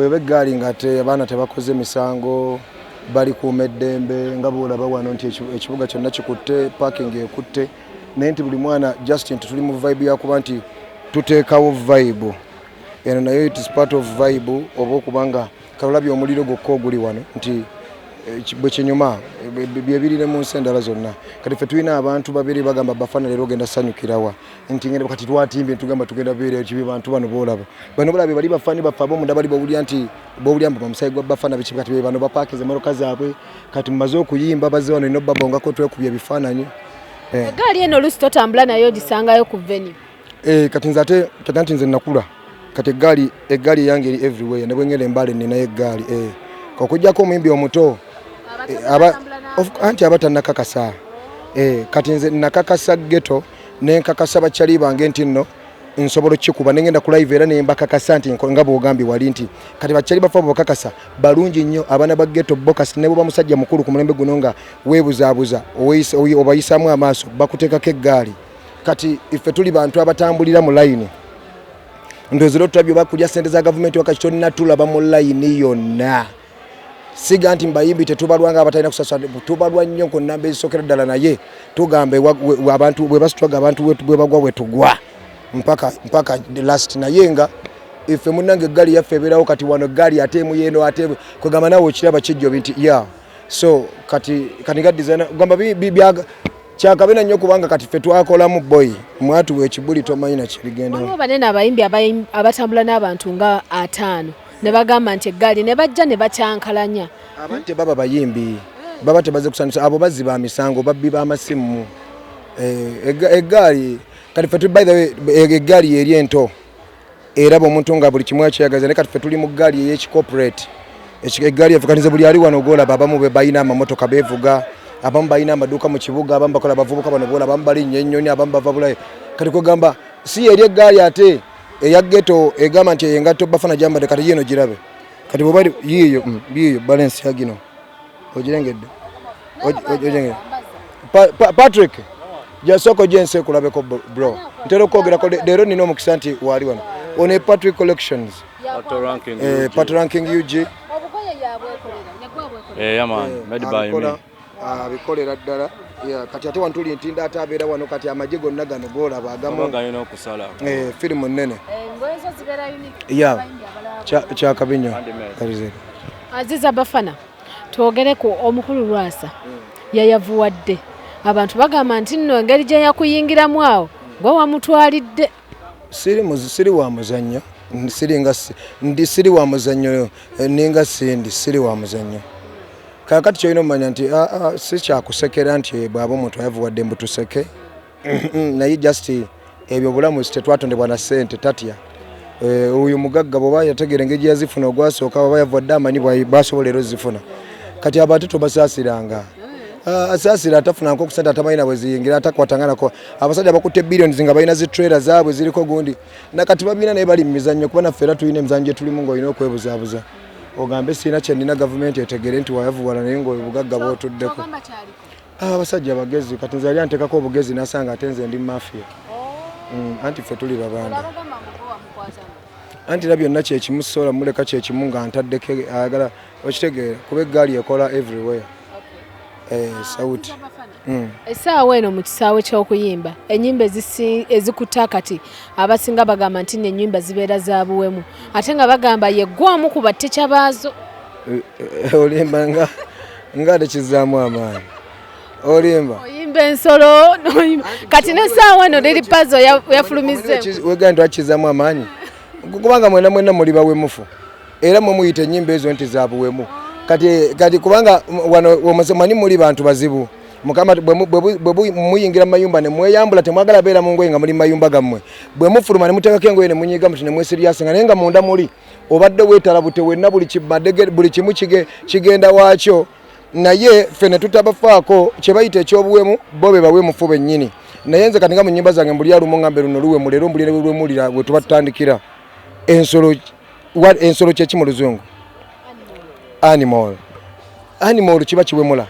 begali ngate abana tebakoze misango bali kumeddembe nga bolaba wano nti ekibuga kyonna kikutte parking ekutte nenti buli mwana Justin tuli mu vibe ya kuba nti tuteekawo vibe eno nayo it is part of vibe obo kubanga kalabye omuliro gokko oguli wano nti bwe kinyuma byebirire mu nsendala zonna kati ffe tulina abantu babiri bagamba bafana leero genda sanyukirawa nti ngenda kati twatimbe tugamba tugenda bere kibi bantu bano bolaba bano bolabe bali bafani bafabo munda bali bawulya nti bawulya mba musayi gwa bafana bichi kati bano bapakize motoka zaabwe kati mumaze okuyimba baze wano ino babonga ko twekubye bifananyi egali eno lusi totambula nayo gisangayo ku venue kati nzate kati nze nakula kati egali yange eri everywhere ne bwengere embale nina egali kokujjako omuyimbi omuto anti abatanakakasa kati nze nakakasa ghetto nenkakasa bakyali bange nti nno nsobola kikuba nengenda ku live era nembakakasa nti nga bw'ogambye wali nti kati bakyali bafa bakakasa balungi nnyo abaana ba ghetto bokas ne bwo bamusajja mukulu ku mulembe guno nga weebuzaabuza obayisaamu amaaso bakuteekako eggaali kati iffe tuli bantu abatambulira mu layini ndozero tulabye bakulya sente za gavumenti wakati tonna tulaba mu layini yonna siga nti mbayimbi tetubalwanga abatalina kusasa tubalwa nnyo ku nnamba ezisokera ddala naye tugambe abantu bwe basitwaga abantu bwe bagwa bwe tugwa mpaka last naye nga ife munnange eggaali yaffe ebeerawo kati wano eggaali ate emu yeeno ate kwegamba nawe okiraba kijjo binti so kati nga designer gamba kyakabina nnyo kubanga kati ffe twakolamu boy mwatuwa ekibuli tomanyi nakibigenda waliwo banene abayimbi abatambula n'abantu nga 5 ne bagamba nti eggaali ne bajja ne bakyankalanya abantu baba bayimbi baba tebaze kusanyusa abo baziba misango babbi b'amasimu eggaali kati ffe by the way eggaali eri ento era omuntu nga buli kimu akyeyagaza ne kati ffe tuli mu ggaali ey'ekicorporate eggaali yafukaniza buli ali wano golaba abamu be bayina amamotoka beevuga abamu bayina amaduuka mu kibuga abamu bakola bavubuka bano bola abamu balinnya ennyonyi abamu bava bulayi kati kwegamba si eri eggaali ate eya ghetto egamba nti engatto bafana jambade kati yeno girabe kati bobali yiyo balance ya gino ojirengedde ojirengedde Patrick jasoko jense kulabeko bro ntero kwogera ko lero nino omukisa nti wali wano one Patrick collections Pat ranking UG obukoye yabwe kolera nyagwa bwe man made by me bikolera ddala kati ate wantuli ntinda atabeera wano kati amagye gonna gano golaba agamu gayina okusala firimu nnene ngoyezo zibera unique kyakabinyo Aziza Bafana twogereko omukulu Lwasa yayavuwadde abantu bagamba nti nno engeri gye yakuyingiramu awo gwe wamutwalidde siri wa muzannyo siri wa muzannyo ninga siri wa muzannyo kakati kyoyina omanya nti si kyakusekera nti bwaba omuntu ayavuwadde mbutuseke naye just ebyo bulamu tetwatondebwa na ssente tatya oyo mugagga bwoba yategeera engeri gye yazifuna ogwasooka baba yavuwadde amanyi basobola ero zifuna kati abaate tobasaasiranga asaasira atafuna nko kusente atamayina bwe ziyingira atakwatanganako abasajja bakutte billions nga balina zitrailer zaabwe ziriko gundi nakati babiina naye bali mu mizannyo kuba naffe era tulina emizannyo gye tulimu ng'olina okwebuzaabuza ogambe sina kye nina gavumenti etegere nti wayavuwala naye ng'obugagga bw'otuddeko abasajja bagezi kati nze yali anteekako obugezi nasanga ate nze ndi mafia anti ffe tuli babanda anti era byonna kyekimu sola muleka kyekimu nga ntaddeko ayagala okitegeera kuba eggaali ekola everywhere sauti essaawa eno mu kisaawe ky'okuyimba ennyimba ezikuta kati abasinga bagamba nti n'ennyimba zibeera za buwemu ate nga bagamba yeggwamu ku battecha baazo olimba nga tekizaamu amaanyi oyimba ensolo kati n'essaawa eno liri pazo yafulumizeemu wegamba nti wakizaamu amaanyi kubanga mwena muli bawemufu era mwe muyita ennyimba ezo nti za buwemu kati kubanga wano omusemani muli bantu bazibu mukama bwe muyingira mayumba ne mweyambula temwagala beera mu ngoye nga muli mayumba gammwe bwe mufuluma ne muteekako engoye ne munyiga muti ne mwesiriasi nga naye nga munda muli obadde weetalabute wenna buli kimu kigenda waakyo naye ffe ne tutabafaako kye bayita ekyobuwemu bo be bawemufu bennyini naye nze kati nga mu nnyimba zange mbuli alumu ngambe luno luwemu leero mbuli lwemulira bwe tubatandikira ensolo kyeki mu luzungu animal kiba kiwemula